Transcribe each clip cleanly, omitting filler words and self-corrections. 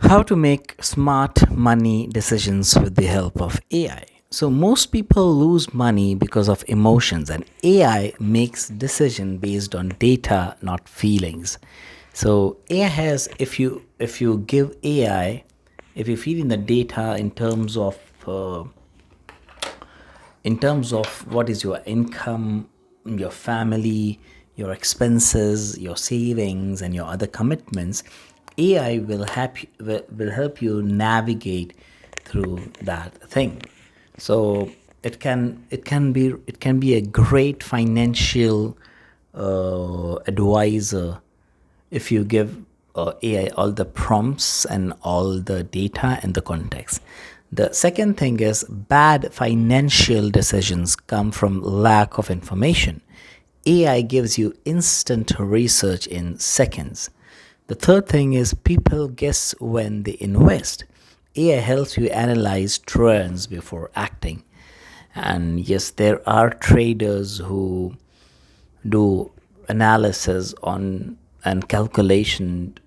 How to make smart money decisions with the help of AI. So most people lose money because of emotions, and AI makes decision based on data, not feelings. So AI has, if you give AI, if you feed in the data uh, in terms of what is your income, your family, your expenses, your savings, and your other commitments, AI will help you navigate through that thing. So it can be a great financial advisor if you give AI all the prompts and all the data and the context. The second thing is bad financial decisions come from lack of information. AI gives you instant research in seconds. The third thing is people guess when they invest. AI helps you analyze trends before acting. And yes, there are traders who do analysis on and calculations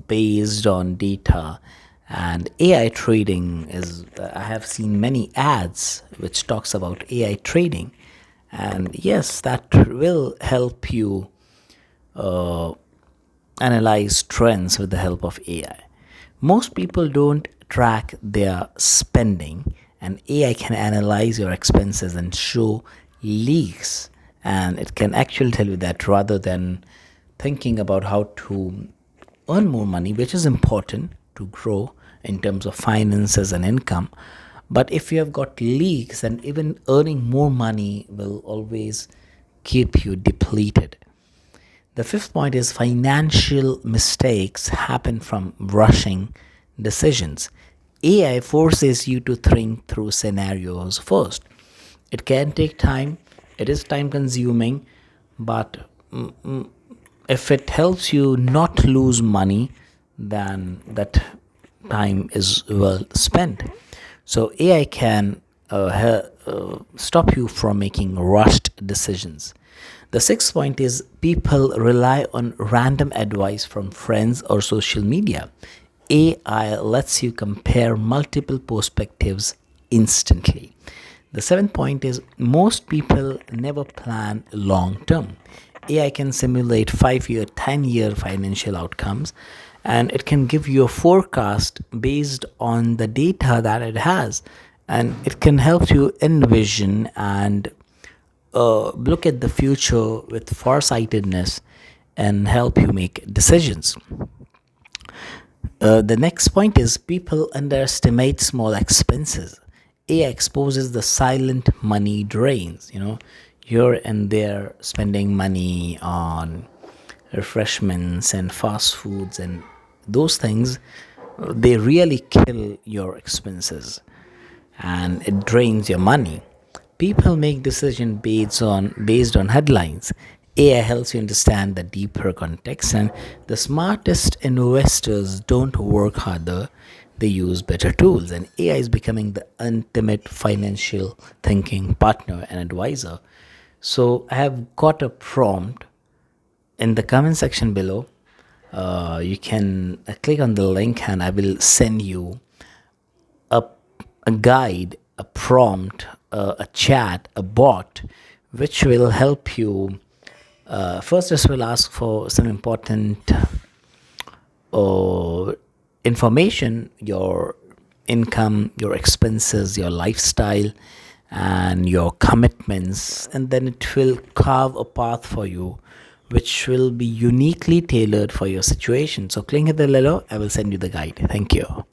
based on data, and AI trading is, I have seen many ads which talks about AI trading, and yes, that will help you analyze trends with the help of AI. Most people don't track their spending, and AI can analyze your expenses and show leaks. And it can actually tell you that rather than thinking about how to earn more money, which is important to grow in terms of finances and income. But if you have got leaks, then even earning more money will always keep you depleted. The fifth point is financial mistakes happen from rushing decisions. AI forces you to think through scenarios first. It can take time, it is time consuming, but if it helps you not lose money, then that time is well spent. So AI can stop you from making rushed decisions. The sixth point is people rely on random advice from friends or social media. AI lets you compare multiple perspectives instantly. The seventh point is most people never plan long term. AI can simulate 5-year, 10-year financial outcomes, and it can give you a forecast based on the data that it has. And it can help you envision and look at the future with farsightedness and help you make decisions. The next point is people underestimate small expenses. AI exposes the silent money drains, here and there spending money on refreshments and fast foods and those things, they really kill your expenses and it drains your money. People make decisions based on headlines. AI helps you understand the deeper context, and the smartest investors don't work harder, they use better tools. And AI is becoming the ultimate financial thinking partner and advisor. So I have got a prompt in the comment section below. You can click on the link, and I will send you a, a guide, a prompt, a chat, a bot, which will help you. First, this will ask for some important uh, information, your income, your expenses, your lifestyle, and your commitments, and then it will carve a path for you which will be uniquely tailored for your situation. So click the below, I will send you the guide. Thank you.